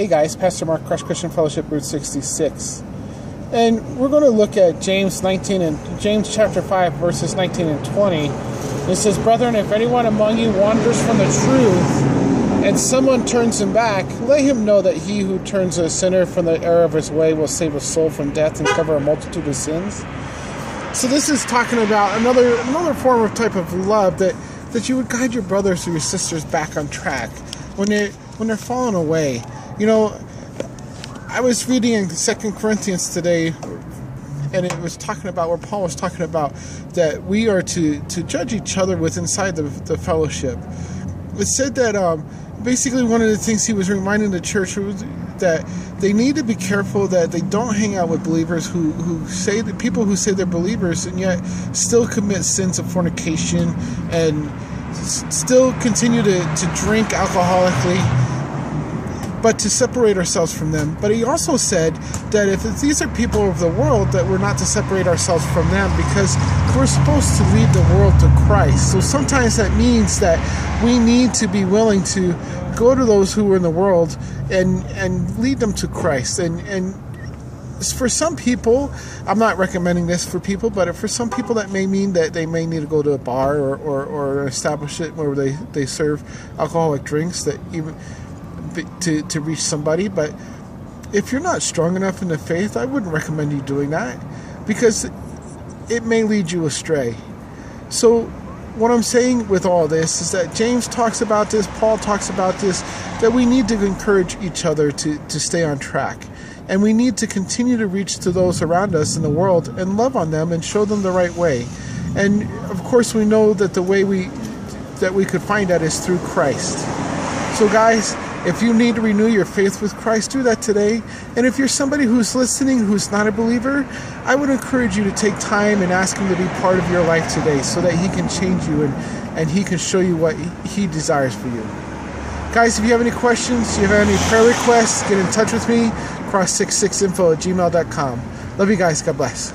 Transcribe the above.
Hey guys, Pastor Mark, Crush Christian Fellowship, Route 66. And we're going to look at James chapter 5, verses 19 and 20. It says, "Brethren, if anyone among you wanders from the truth, and someone turns him back, let him know that he who turns a sinner from the error of his way will save a soul from death and cover a multitude of sins." So this is talking about another form of type of love that you would guide your brothers or your sisters back on track when they're falling away. You know, I was reading in 2 Corinthians today, and it was talking about where Paul was talking about that we are to judge each other with inside the fellowship. It said that basically one of the things he was reminding the church was that they need to be careful that they don't hang out with believers who say that people who say they're believers and yet still commit sins of fornication and still continue to drink alcoholically, but to separate ourselves from them. But he also said that if these are people of the world, that we're not to separate ourselves from them because we're supposed to lead the world to Christ. So sometimes that means that we need to be willing to go to those who are in the world and lead them to Christ. And for some people, I'm not recommending this for people, but for some people that may mean that they may need to go to a bar or establish it where they serve alcoholic drinks that even to reach somebody. But if you're not strong enough in the faith, I wouldn't recommend you doing that because it may lead you astray. So what I'm saying with all this is that James talks about this, Paul talks about this, that we need to encourage each other to stay on track. And we need to continue to reach to those around us in the world and love on them and show them the right way. And of course we know that the way we could find that is through Christ. So guys, if you need to renew your faith with Christ, do that today. And if you're somebody who's listening who's not a believer, I would encourage you to take time and ask him to be part of your life today so that he can change you and he can show you what he desires for you. Guys, if you have any questions, if you have any prayer requests, get in touch with me, cross66info@gmail.com. Love you guys. God bless.